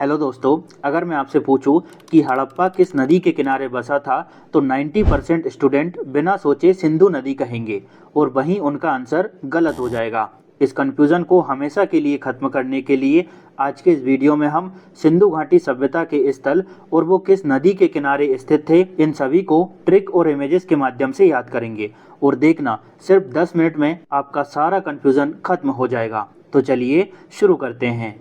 Hello दोस्तों, अगर मैं आपसे पूछूं कि हड़प्पा किस नदी के किनारे बसा था तो 90% स्टूडेंट बिना सोचे सिंधु नदी कहेंगे और वहीं उनका आंसर गलत हो जाएगा। इस कन्फ्यूज़न को हमेशा के लिए ख़त्म करने के लिए आज के इस वीडियो में हम सिंधु घाटी सभ्यता के स्थल और वो किस नदी के किनारे स्थित थे, इन सभी को ट्रिक और इमेजेस के माध्यम से याद करेंगे। और देखना, सिर्फ 10 मिनट में आपका सारा कन्फ्यूज़न खत्म हो जाएगा। तो चलिए शुरू करते हैं।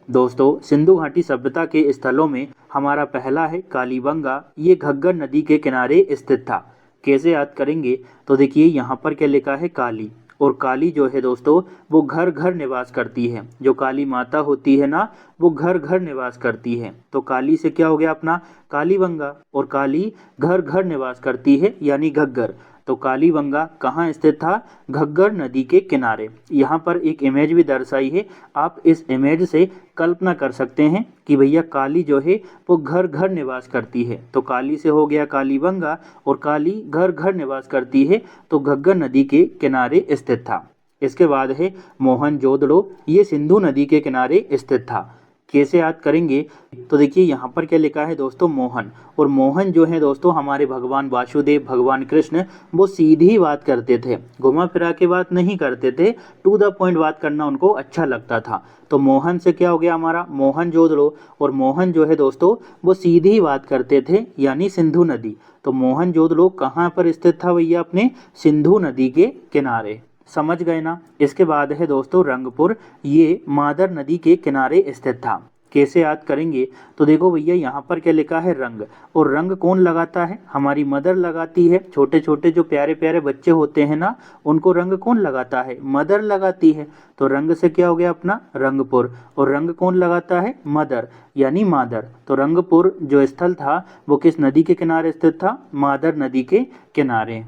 दोस्तों, सिंधु घाटी सभ्यता के स्थलों में हमारा पहला है कालीबंगा। ये घग्गर नदी के किनारे स्थित था। कैसे याद करेंगे? तो देखिए यहाँ पर क्या लिखा है, काली। और काली जो है दोस्तों, वो घर घर निवास करती है। जो काली माता होती है ना, वो घर घर निवास करती है। तो काली से क्या हो गया अपना कालीबंगा, और काली घर घर निवास करती है यानी घग्गर। तो कालीबंगा कहाँ स्थित था? घग्गर नदी के किनारे। यहाँ पर एक इमेज भी दर्शाई है। आप इस इमेज से कल्पना कर सकते हैं कि भैया काली जो है वो घर घर निवास करती है। तो काली से हो गया कालीबंगा, और काली घर घर निवास करती है तो घग्गर नदी के किनारे स्थित था। इसके बाद है मोहनजोदड़ो। ये सिंधु नदी के किनारे स्थित था। कैसे याद करेंगे? तो देखिए यहाँ पर क्या लिखा है दोस्तों, मोहन। और मोहन जो है दोस्तों, हमारे भगवान वासुदेव, भगवान कृष्ण, वो सीधी बात करते थे, घुमा फिरा के बात नहीं करते थे। टू द पॉइंट बात करना उनको अच्छा लगता था। तो मोहन से क्या हो गया हमारा मोहनजोदड़ो। और मोहन जो है दोस्तों, वो सीधी बात करते थे यानी सिंधु नदी। तो मोहनजोदड़ो कहाँ पर स्थित था भैया? अपने सिंधु नदी के किनारे। समझ गए ना? इसके बाद है दोस्तों रंगपुर। ये मादर नदी के किनारे स्थित था। कैसे याद करेंगे? तो देखो भैया यहाँ पर क्या लिखा है, रंग। और रंग कौन लगाता है? हमारी मदर लगाती है। छोटे छोटे जो प्यारे प्यारे बच्चे होते हैं ना, उनको रंग कौन लगाता है? मदर लगाती है। तो रंग से क्या हो गया अपना रंगपुर। और रंग कौन लगाता है? मदर यानी मादर। तो रंगपुर जो स्थल था वो किस नदी के किनारे स्थित था? मादर नदी के किनारे।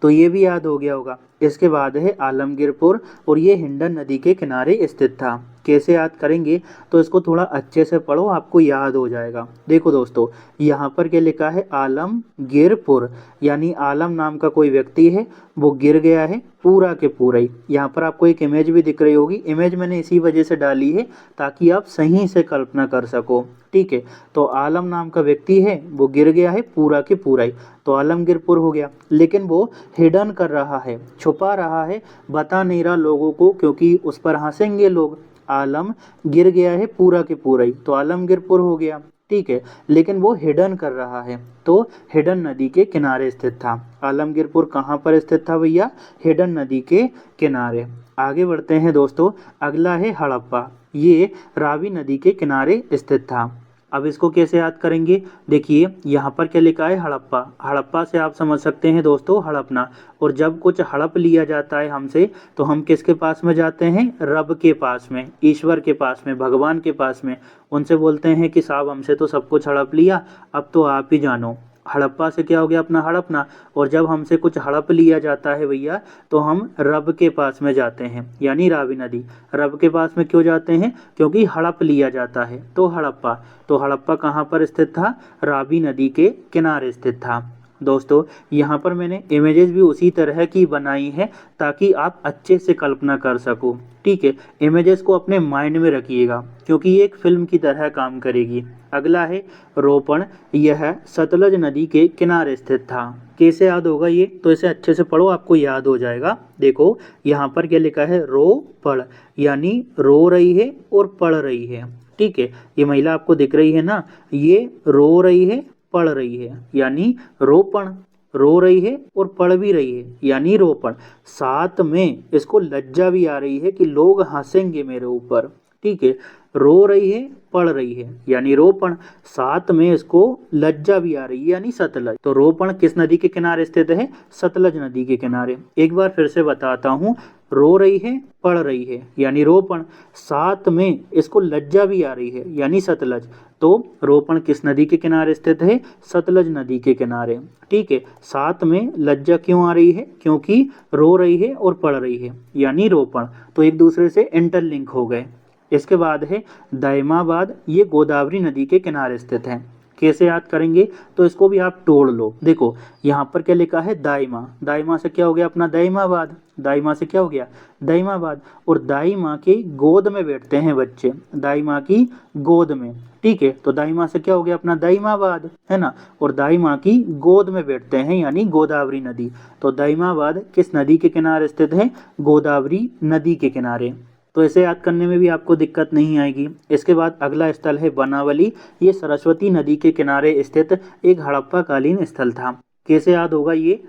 तो ये भी याद हो गया होगा। इसके बाद है आलमगीरपुर, और ये हिंडन नदी के किनारे स्थित था। कैसे याद करेंगे? तो इसको थोड़ा अच्छे से पढ़ो, आपको याद हो जाएगा। देखो दोस्तों, यहाँ पर क्या लिखा है, आलमगीरपुर। यानी आलम नाम का कोई व्यक्ति है, वो गिर गया है पूरा के पूरा ही। यहाँ पर आपको एक इमेज भी दिख रही होगी। इमेज मैंने इसी वजह से डाली है ताकि आप सही से कल्पना कर सको। ठीक है, तो आलम नाम का व्यक्ति है, वो गिर गया है पूरा के पूरा ही। तो आलमगीरपुर हो गया। लेकिन वो हिडन कर रहा है, छुपा रहा है, बता नहीं रहा लोगों को, क्योंकि उस पर हंसेंगे लोग। आलम गिर गया है पूरा के पूरा ही, तो आलमगीरपुर हो गया। ठीक है, लेकिन वो हिडन कर रहा है, तो हिडन नदी के किनारे स्थित था। आलमगीरपुर कहाँ पर स्थित था भैया? हिडन नदी के किनारे। आगे बढ़ते हैं दोस्तों। अगला है हड़प्पा। ये रावी नदी के किनारे स्थित था। अब इसको कैसे याद करेंगे? देखिए यहाँ पर क्या लिखा है, हड़प्पा। हड़प्पा से आप समझ सकते हैं दोस्तों हड़पना। और जब कुछ हड़प लिया जाता है हमसे, तो हम किसके पास में जाते हैं? रब के पास में, ईश्वर के पास में, भगवान के पास में। उनसे बोलते हैं कि साहब हमसे तो सब कुछ हड़प लिया, अब तो आप ही जानो। हड़प्पा से क्या हो गया अपना हड़पना। और जब हमसे कुछ हड़प लिया जाता है भैया, तो हम रब के पास में जाते हैं यानी रावी नदी। रब के पास में क्यों जाते हैं? क्योंकि हड़प लिया जाता है, तो हड़प्पा। तो हड़प्पा कहाँ पर स्थित था? रावी नदी के किनारे स्थित था। दोस्तों, यहाँ पर मैंने इमेजेस भी उसी तरह की बनाई है ताकि आप अच्छे से कल्पना कर सको। ठीक है, इमेजेस को अपने माइंड में रखिएगा क्योंकि ये एक फिल्म की तरह काम करेगी। अगला है रोपण। यह सतलज नदी के किनारे स्थित था। कैसे याद होगा ये? तो इसे अच्छे से पढ़ो, आपको याद हो जाएगा। देखो यहाँ पर क्या लिखा है, रोपण, यानी रो रही है और पढ़ रही है। ठीक है, ये महिला आपको दिख रही है ना, ये रो रही है, पढ़ रही है, यानी रोपण। रो रही है और पढ़ भी रही है यानी रोपण। साथ में इसको लज्जा भी आ रही है कि लोग हंसेंगे मेरे ऊपर। ठीक है, रो रही है, पढ़ रही है यानी रोपण, साथ में इसको लज्जा भी आ रही है यानी सतलज। तो रोपण किस नदी के किनारे स्थित है? सतलज नदी के किनारे। एक बार फिर से बताता हूँ, रो रही है, पढ़ रही है यानी रोपण, साथ में इसको लज्जा भी आ रही है यानी सतलज। तो रोपण किस नदी के किनारे स्थित है? सतलज नदी के किनारे। ठीक है, साथ में लज्जा क्यों आ रही है? क्योंकि रो रही है और पढ़ रही है यानी रोपण। तो एक दूसरे से इंटरलिंक हो गए। इसके बाद है दायमाबाद। ये गोदावरी नदी के किनारे स्थित है। कैसे याद करेंगे, तो इसको भी आप तोड़ लो। देखो यहाँ पर क्या लिखा है, दाई माँ, दाई माँ से क्या हो गया अपना दाईमाबाद, दाई माँ से क्या हो गया दाईमाबाद। और दाई माँ की गोद में बैठते हैं बच्चे, दाई माँ की गोद में, ठीक है। तो दाई माँ से क्या हो गया अपना दाईमाबाद, है ना। और दाई माँ की गोद में बैठते हैं यानी गोदावरी नदी। तो दाईमाबाद किस नदी के किनारे स्थित है, गोदावरी नदी के किनारे। तो इसे याद करने में भी आपको दिक्कत नहीं आएगी। इसके बाद अगला स्थल है बनावली। ये सरस्वती नदी के किनारे स्थित एक हड़प्पा कालीन स्थल था। कैसे याद होगा ये,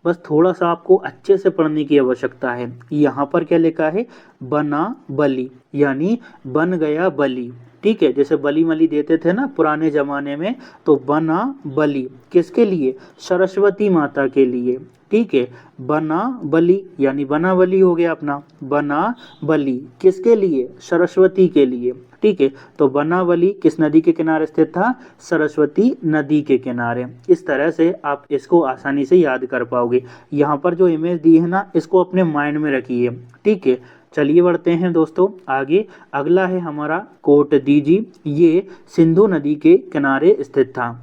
बस थोड़ा सा आपको अच्छे से पढ़ने की आवश्यकता है। यहाँ पर क्या लिखा है, बना बली यानी बन गया बलि, ठीक है। जैसे बलि मलि देते थे ना पुराने जमाने में, तो बना बलि किसके लिए, सरस्वती माता के लिए, ठीक है। बना बलि यानी बना बलि हो गया अपना, बना बलि किसके लिए, सरस्वती के लिए, ठीक है। तो बनावली किस नदी के किनारे स्थित था, सरस्वती नदी के किनारे। इस तरह से आप इसको आसानी से याद कर पाओगे। यहाँ पर जो इमेज दी है ना, इसको अपने माइंड में रखिए, ठीक है। चलिए बढ़ते हैं दोस्तों आगे। अगला है हमारा कोट दीजी। ये सिंधु नदी के किनारे स्थित था।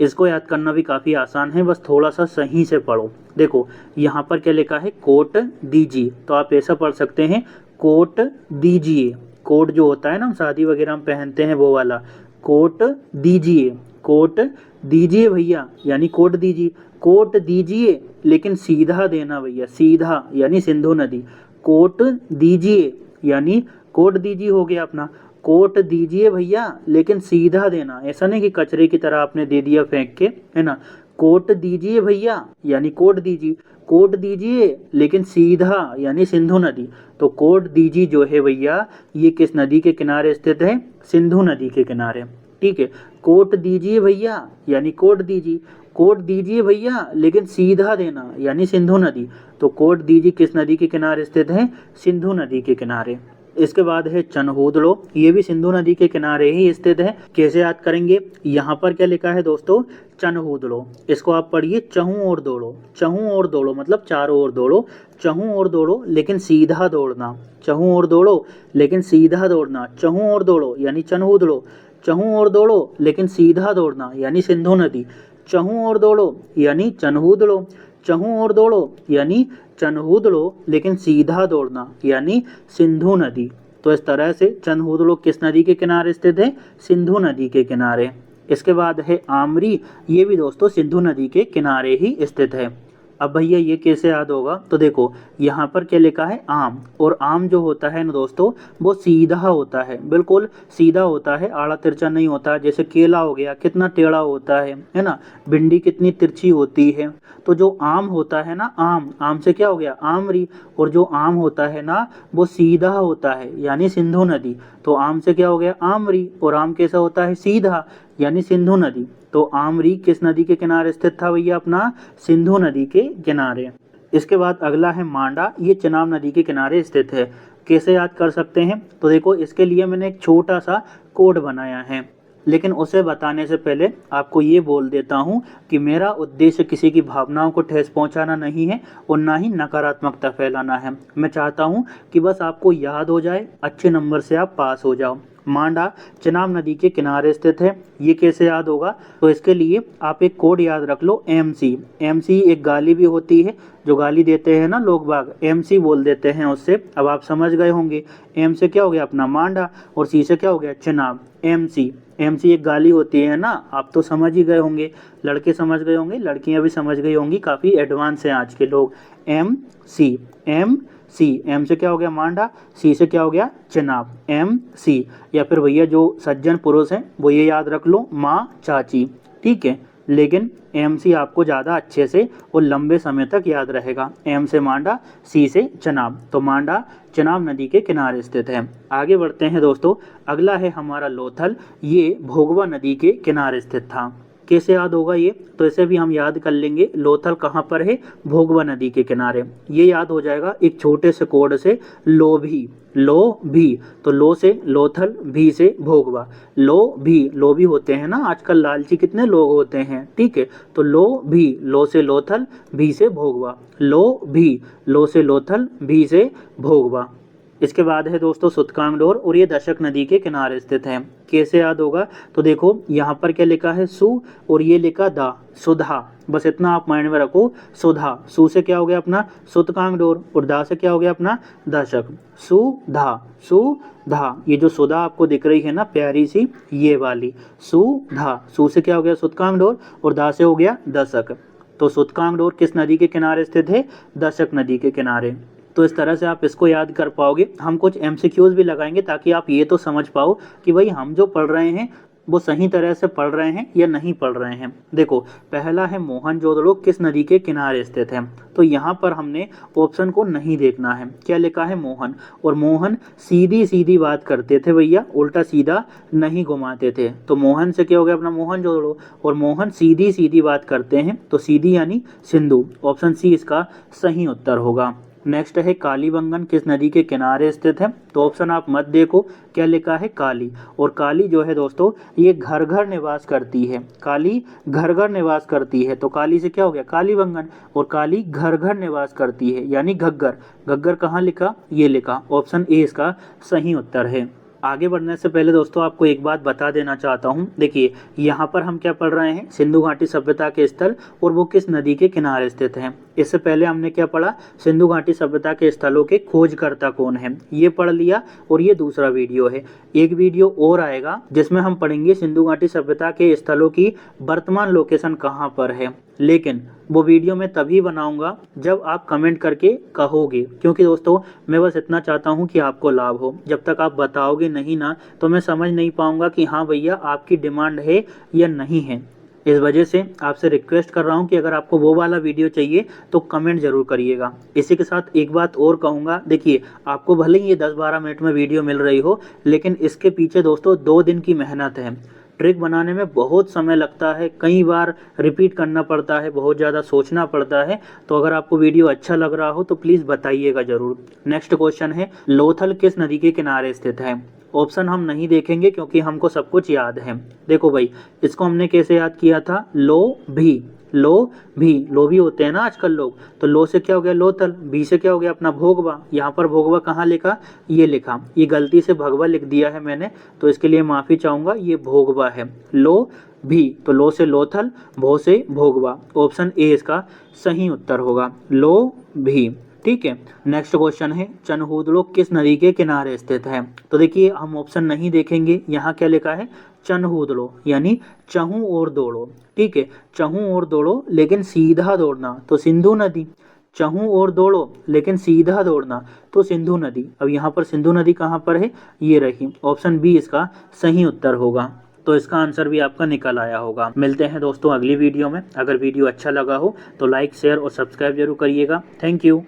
इसको याद करना भी काफ़ी आसान है, बस थोड़ा सा सही से पढ़ो। देखो यहाँ पर क्या लिखा है, कोट दीजिए, तो आप ऐसा पढ़ सकते हैं, कोट दीजिए। कोट जो होता है ना, हम शादी वगैरह में पहनते हैं वो वाला, कोट दीजिए, कोट दीजिए भैया यानी कोट दीजिए, कोट दीजिए लेकिन सीधा देना भैया, सीधा यानी सिंधु नदी। कोट दीजिए यानी कोट दीजिए हो गया अपना, कोट दीजिए भैया लेकिन सीधा देना, ऐसा नहीं कि कचरे की तरह आपने दे दिया फेंक के, है ना। कोट दीजिए भैया यानी कोट दीजिए, कोट दीजिए लेकिन सीधा यानी सिंधु नदी। तो कोट दीजिए जो है भैया, ये किस नदी के किनारे स्थित है, सिंधु नदी के किनारे, ठीक है। कोट दीजिए भैया यानी कोट दीजिए, कोट दीजिए भैया लेकिन सीधा देना यानी सिंधु नदी। तो कोट दीजिए किस नदी के किनारे स्थित है, सिंधु नदी के किनारे। इसके बाद है चनहूदड़ो, ये भी सिंधु नदी के किनारे ही स्थित है। कैसे याद करेंगे, यहाँ पर क्या लिखा है दोस्तों, चनहूदड़ो। इसको आप पढ़िए चहूँ और दौड़ो, चहूँ और दौड़ो मतलब चारों ओर दौड़ो, चहूँ और दौड़ो लेकिन सीधा दौड़ना, चहूँ और दौड़ो लेकिन सीधा दौड़ना, चहूँ और दौड़ो यानी चनहूदड़ो, चहूँ और दौड़ो लेकिन सीधा दौड़ना यानी सिंधु नदी, चहूँ और दौड़ो यानी चनहूदड़ो, चहूँ और दौड़ो यानी चनहूदड़ो लेकिन सीधा दौड़ना यानी सिंधु नदी। तो इस तरह से चनहूदड़ो किस नदी के किनारे स्थित है, सिंधु नदी के किनारे। इसके बाद है आमरी, ये भी दोस्तों सिंधु नदी के किनारे ही स्थित है। अब भैया ये कैसे याद होगा, तो देखो यहाँ पर क्या लिखा है, आम। और आम जो होता है ना दोस्तों, वो सीधा होता है, बिल्कुल सीधा होता है, आड़ा तिरछा नहीं होता। जैसे केला हो गया, कितना टेढ़ा होता है ना। भिंडी कितनी तिरछी होती है। तो जो आम होता है ना, आम, आम से क्या हो गया आमरी। और जो आम होता है ना, वो सीधा होता है यानी सिंधु नदी। तो आम से क्या हो गया आमरी, और आम कैसा होता है, सीधा यानी सिंधु नदी। तो आमरी किस नदी के किनारे स्थित था भैया अपना, सिंधु नदी के किनारे। इसके बाद अगला है मांडा, ये चिनाब नदी के किनारे स्थित है। कैसे याद कर सकते हैं, तो देखो इसके लिए मैंने एक छोटा सा कोड बनाया है, लेकिन उसे बताने से पहले आपको ये बोल देता हूँ कि मेरा उद्देश्य किसी की भावनाओं को ठेस पहुँचाना नहीं है और ना ही नकारात्मकता फैलाना है। मैं चाहता हूँ कि बस आपको याद हो जाए, अच्छे नंबर से आप पास हो जाओ। मांडा चिनाब नदी के किनारे स्थित है। ये कैसे याद होगा, तो इसके लिए आप एक कोड याद रख लो, MC। MC एक गाली भी होती है, जो गाली देते हैं ना लोग बाग, MC बोल देते हैं उससे। अब आप समझ गए होंगे, M से क्या हो गया अपना मांडा और C से क्या हो गया चिनाब, MC। MC एक गाली होती है ना, आप तो समझ ही गए होंगे, लड़के समझ गए होंगे, लड़कियां भी समझ गई होंगी, काफ़ी एडवांस हैं आज के लोग। MC, MC, M से क्या हो गया मांडा, C से क्या हो गया चिनाब, MC। या फिर भैया जो सज्जन पुरुष हैं वो ये याद रख लो, माँ चाची, ठीक है। लेकिन MC आपको ज़्यादा अच्छे से और लंबे समय तक याद रहेगा। M से मांडा, C से चिनाब। तो मांडा चिनाब नदी के किनारे स्थित है। आगे बढ़ते हैं दोस्तों, अगला है हमारा लोथल, ये भोगवा नदी के किनारे स्थित था। कैसे याद होगा ये, तो इसे भी हम याद कर लेंगे। लोथल कहाँ पर है, भोगवा नदी के किनारे। ये याद हो जाएगा एक छोटे से कोड से, लो भी, लो भी। तो लो से लोथल, भी से भोगवा, लो भी होते हैं ना आजकल, लालची कितने लोग होते हैं, ठीक है। तो लो भी, लो से लोथल, भी से भोगवा, लो भी, लो से लोथल, भी से भोगवा। इसके बाद है दोस्तों सुतकांगडोर और ये दशक नदी के किनारे स्थित है। कैसे याद होगा, तो देखो यहाँ पर क्या लिखा है सु और ये लिखा दा, सुधा, बस इतना आप माइंड में रखो। सुधा, सु से क्या हो गया अपना सुतकांगडोर और दा से क्या हो गया अपना दशक। सुधा, सुधा, ये जो सुधा आपको दिख रही है ना प्यारी सी, ये वाली सुधा, सु से क्या हो गया सुतकांगडोर और दा से हो गया दशक। तो सुतकांगडोर किस नदी के किनारे स्थित है, दशक नदी के किनारे। तो इस तरह से आप इसको याद कर पाओगे। हम कुछ एमसीक्यूज भी लगाएंगे ताकि आप ये तो समझ पाओ कि भाई हम जो पढ़ रहे हैं वो सही तरह से पढ़ रहे हैं या नहीं पढ़ रहे हैं। देखो पहला है मोहनजोदड़ो किस नदी के किनारे स्थित है, तो यहाँ पर हमने ऑप्शन को नहीं देखना है। क्या लिखा है मोहन, और मोहन सीधी सीधी बात करते थे भैया, उल्टा सीधा नहीं घुमाते थे। तो मोहन से क्या हो गया अपना मोहनजोदड़ो, और मोहन सीधी सीधी बात करते हैं तो सीधी यानी सिंधु। ऑप्शन सी इसका सही उत्तर होगा। नेक्स्ट है कालीबंगन किस नदी के किनारे स्थित है, तो ऑप्शन आप मत देखो, क्या लिखा है काली। और काली जो है दोस्तों ये घर घर निवास करती है, काली घर घर निवास करती है। तो काली से क्या हो गया कालीबंगन, और काली घर घर निवास करती है यानी घग्गर। घग्गर कहाँ लिखा, ये लिखा। ऑप्शन ए इसका सही उत्तर है। आगे बढ़ने से पहले दोस्तों आपको एक बात बता देना चाहता हूँ। देखिए यहाँ पर हम क्या पढ़ रहे हैं, सिंधु घाटी सभ्यता के स्थल और वो किस नदी के किनारे स्थित हैं। इससे पहले हमने क्या पढ़ा, सिंधु घाटी सभ्यता के स्थलों के खोजकर्ता कौन है, ये पढ़ लिया। और ये दूसरा वीडियो है, एक वीडियो और आएगा जिसमें हम पढ़ेंगे सिंधु घाटी सभ्यता के स्थलों की वर्तमान लोकेशन कहाँ पर है। लेकिन वो वीडियो मैं तभी बनाऊंगा जब आप कमेंट करके कहोगे, क्योंकि दोस्तों मैं बस इतना चाहता हूँ कि आपको लाभ हो। जब तक आप बताओगे नहीं ना तो मैं समझ नहीं पाऊंगा कि हाँ भैया आपकी डिमांड है या नहीं है। इस वजह से आपसे रिक्वेस्ट कर रहा हूँ कि अगर आपको वो वाला वीडियो चाहिए तो कमेंट जरूर करिएगा। इसी के साथ एक बात और कहूँगा, देखिए आपको भले ही ये 10-12 मिनट में वीडियो मिल रही हो, लेकिन इसके पीछे दोस्तों 2 दिन की मेहनत है। ट्रिक बनाने में बहुत समय लगता है, कई बार रिपीट करना पड़ता है, बहुत ज़्यादा सोचना पड़ता है। तो अगर आपको वीडियो अच्छा लग रहा हो तो प्लीज़ बताइएगा ज़रूर। नेक्स्ट क्वेश्चन है लोथल किस नदी के किनारे स्थित है। ऑप्शन हम नहीं देखेंगे क्योंकि हमको सब कुछ याद है। देखो भाई इसको हमने कैसे याद किया था, लो भी, लो भी होते हैं ना आजकल लोग। तो लो से क्या हो गया लोथल, भी से क्या हो गया अपना भोगवा। यहाँ पर भोगवा कहाँ लिखा, ये लिखा, ये गलती से भगवा लिख दिया है मैंने, तो इसके लिए माफ़ी चाहूँगा, ये भोगवा है। लो भी, तो लो से लोथल, भो से भोगवा। ऑप्शन ए इसका सही उत्तर होगा, लो भी। ठीक है। नेक्स्ट क्वेश्चन है चनहूदड़ो किस नदी के किनारे स्थित है। तो देखिए हम ऑप्शन नहीं देखेंगे, यहाँ क्या लिखा है चनहूदड़ो यानी चहू और दौड़ो। ठीक है, चहू और दौड़ो लेकिन सीधा दौड़ना तो सिंधु नदी, चहू और दौड़ो लेकिन सीधा दौड़ना तो सिंधु नदी। अब यहाँ पर सिंधु नदी कहाँ पर है, ये रही। ऑप्शन बी इसका सही उत्तर होगा। तो इसका आंसर भी आपका निकल आया होगा। मिलते हैं दोस्तों अगली वीडियो में। अगर वीडियो अच्छा लगा हो तो लाइक शेयर और सब्सक्राइब जरूर करिएगा। Thank you.